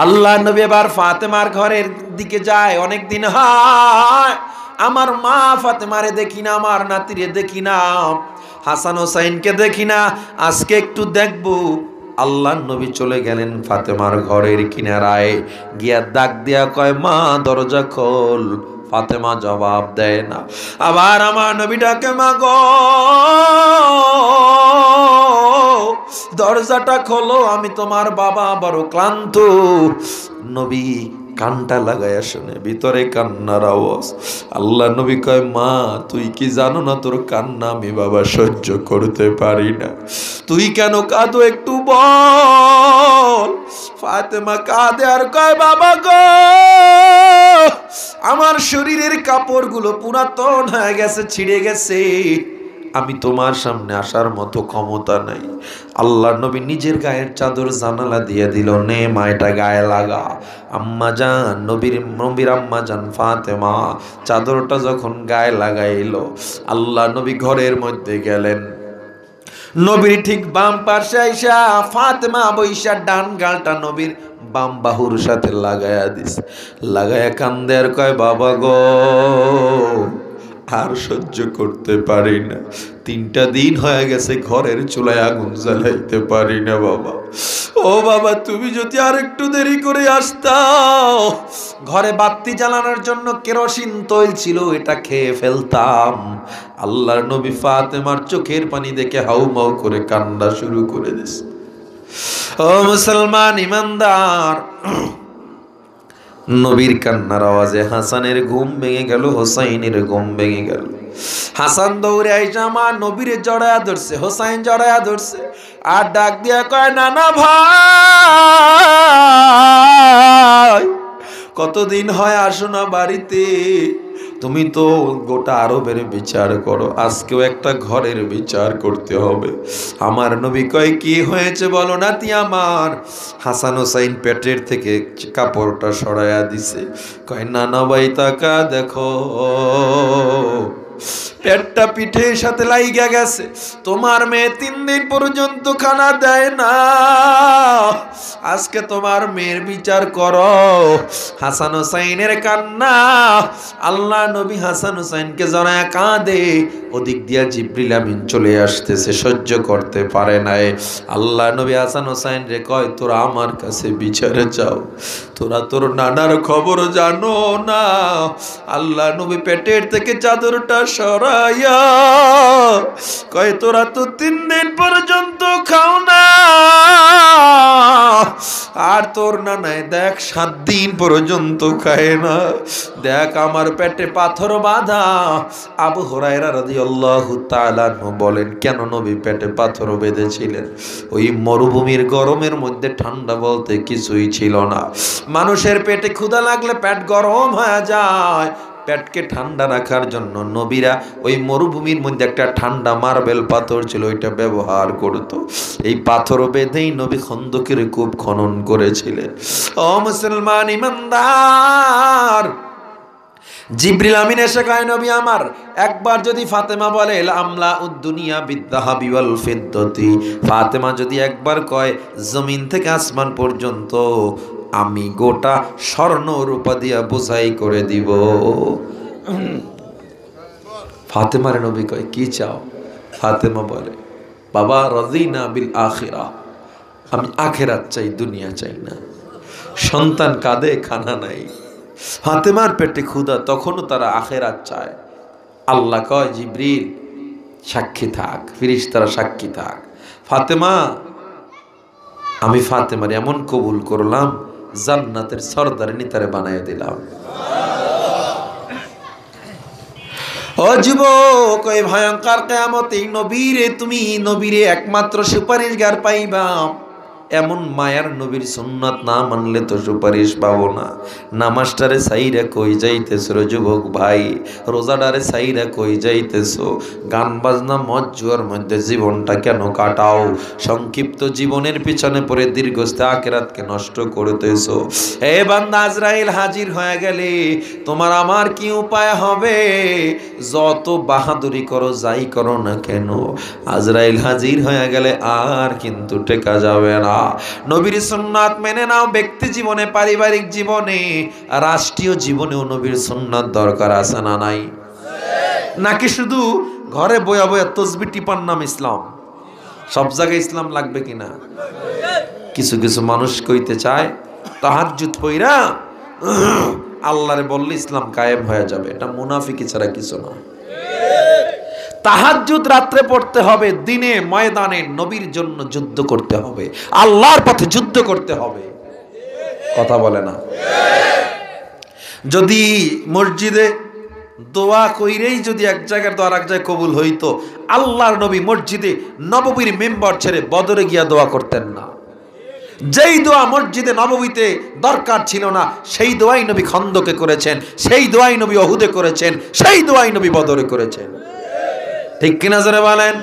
আল্লাহ নবী এবার ফাতেমার ঘরের দিকে যায়। অনেক দিন হয় আমার মা ফাতেমারে দেখি না, আমার নাতিরে দেখি না, হাসান হোসাইনকে দেখি না, আজকে একটু দেখবো। আল্লাহ নবী চলে গেলেন ফাতেমার ঘরের কিনারায়, গিয়া ডাক দিয়া কয়, মা দরজা খোল। ফাতেমা জবাব দেয় না। আবার আমার নবী ডাকে, মা গো দরজাটা খোলো, আমি তোমার বাবা বড় ক্লান্ত। নবী কানটা লাগাইয়া শুনে, ভিতরে কান্নার আওয়াজ। আল্লাহ নবী কয়, মা তুই কি জানো না তোর কান্না আমি বাবা সহ্য করতে পারি না, তুই কেন কাঁদো একটু বল। ফাতেমা কাঁদে আর কয়, বাবা গো আমার শরীরের কাপড়গুলো পুরাতন হয়ে গেছে, ছিঁড়ে গেছে, আমি তোমার সামনে আসার মতো ক্ষমতা নাই। আল্লাহ নবী নিজের গায়ের চাদর জানালা দিয়ে দিল, নে মা এটা গায়ে লাগা। আম্মা জান নবীর আম্মা জান ফাতেমা চাদরটা যখন গায়ে লাগাইলো, আল্লাহ নবী ঘরের মধ্যে গেলেন। নবীর ঠিক বাম পাশে আইসা ফাতেমা বইসা ডান গালটা নবীর বাম বাহুর সাথে লাগায়া দিস, লাগায়া কান্দে আর কয়, বাবা গো আর সহ্য করতে পারি না, 3টা দিন হয়ে গেছে ঘরের চুলায় আগুন জ্বালাইতে পারি না বাবা। ও বাবা তুমি যদি আর একটু দেরি করে আসতাও, ঘরে বাতি জ্বালানোর জন্য কেরোসিন তৈল ছিল, এটা খেয়ে ফেলতাম। আল্লাহর নবী ফাতেমার চোখের পানি দেখে হাউমাউ করে কান্না শুরু করে দিয়েছে। ও মুসলমান ইমানদার, নবীর কান্নার আওয়াজে হাসানের ঘুম ভেঙে গেল, হোসাইনের ঘুম ভেঙে গেল। হাসান দৌড়ে আইসা আমার নবীর জড়ায়া ধরছে, হোসাইন জড়ায়া ধরছে, আর ডাক দিয়া কয়, নানা ভাই কতদিন হয় আসো না বাড়িতে, তুমি তো গোটা আরবের বিচার করো, আজকেও একটা ঘরের বিচার করতে হবে। আমার নবী কয়, কি হয়েছে বলো নাতি আমার। হাসান হোসাইন পেটের থেকে কাপড়টা সরাইয়া দিছে, কয়, নানা ভাই তাকা দেখো, পেটটা পিঠের সাথে লাইগা গেছে, তোমার মেয়ে 3 দিন পর্যন্ত খানা দেয় না, আজকে তোমার মেয়ের বিচার করো। হাসান হোসাইনের কান্না, আল্লাহ নবী হাসান হোসাইনকে জড়ায়া কাঁদে, ওদিক দিয়া জিবরিল আমিন চলে আসতেছে, সহ্য করতে পারে নাই। আল্লাহ নবী হাসান হোসাইন রে কয়, তোরা আমার কাছে বিচারে যাও, তোরা তোর নানার খবর জানো না। আল্লাহ নবী পেটের থেকে চাদরটা সরাইয়া কয়, তোরা তো 3 দিন পর্যন্ত খাও না, আর তোর নানায় দেখ 7 দিন পর্যন্ত খায় না, দেখ আমার পেটে পাথর বাঁধা। আবু হুরায়রা রাদিয়াল্লাহু তাআলা বলেন, কেন নবী পেটে পাথর বেঁধেছিলেন? ওই মরুভূমির গরমের মধ্যে ঠান্ডা বলতে কিছুই ছিল না। মানুষের পেটে ক্ষুধা লাগলে পেট গরম হয়ে যায়, পেটকে ঠান্ডা রাখার জন্য নবীরা ওই মরুভূমির মধ্যে একটা ঠান্ডা মার্বেল পাথর ছিল, ওইটা ব্যবহার করত। এই পাথর বেঁধেই নবী খন্দকের কূপ খনন করেছিলেন। ও মুসলমান ইমানদার, জিবরিল আমিন এসে কয়, নবী আমার একবার যদি ফাতেমা বলে আমলা উদ্দুনিয়া বিদ্যাহাবি ওয়াল ফিদ্দতি, ফাতেমা যদি একবার কয় জমিন থেকে আসমান পর্যন্ত আমি গোটা স্বর্ণ রূপা দিয়া বোঝাই করে দিব। ফাতেমার নবী কয়, কি চাও? ফাতেমা বলে, বাবা রাযিনা বিল আখিরা, আমি আখিরাত চাই, দুনিয়া চাই না। সন্তান কাঁদে, খানা নাই, ফাতেমার পেটে ক্ষুধা, তখনও তারা আখিরাত চায়। আল্লাহ কয়, জিবরিল সাক্ষী থাক, ফেরেশতারা সাক্ষী থাক। ফাতেমা, আমি ফাতেমার এমন কবুল করলাম, জান্নাতের সরদারিনী তারে বানায় দিলাম। ও যুবক, ওই ভয়ঙ্কর কিয়ামতে নবীরে, তুমি নবীরে একমাত্র সুপারিশগার পাইবা। এমন মায়ার নবীর সুন্নাত না মানলে তো সুপারিশ পাবো না। নামাজটারে সাইরা কই যাইতেছো রে যুবক ভাই, রোজাটারে সাইরা কই যাইতেছো, গান বাজনা মদ জুয়ার মধ্যে জীবনটা কেন কাটাও? সংক্ষিপ্ত জীবনের পিছনে পড়ে দীর্ঘস্থায়ী আখিরাতকে নষ্ট করতেছো। হে বান্দা, আজরাইল হাজির হয়ে গেলে তোমার আমার কি উপায় হবে? যত বাহাদুরি করো, যাই করো না কেন, আজরাইল হাজির হয়ে গেলে আর কিন্তু টেকা যাবে না। নবীর সুন্নাত মেনে নাও ব্যক্তি জীবনে, পারিবারিক জীবনে, রাষ্ট্রীয় জীবনেও নবীর সুন্নাত দরকার আছে না নাই? নাকি শুধু ঘরে বয়া বয়া তসবিহ টিপার নাম ইসলাম? সব জায়গায় ইসলাম লাগবে কিনা? কিছু কিছু মানুষ কইতে চায় তাহাজ্জুদ পইরা আল্লাহরে বললে ইসলাম কায়েম হয়ে যাবে। এটা মুনাফিকি ছাড়া কিছু না। তাহাজ্জুদ রাত্রে পড়তে হবে, দিনে ময়দানে নবীর জন্য যুদ্ধ করতে হবে, আল্লাহর পথে যুদ্ধ করতে হবে। কথা বলে না? যদি মসজিদে দোয়া কইরেই যদি এক জায়গার দোয়া আর এক জায়গায় কবুল হইতো, আল্লাহর নবী মসজিদে নববীর মেম্বার ছেড়ে বদরে গিয়া দোয়া করতেন না। যেই দোয়া মসজিদে নববীতে দরকার ছিল না, সেই দোয়াই নবী খন্দকে করেছেন, সেই দোয়াই নবী উহুদে করেছেন, সেই দোয়াই নবী বদরে করেছেন। ঠিক কিনা জোরে বলেন?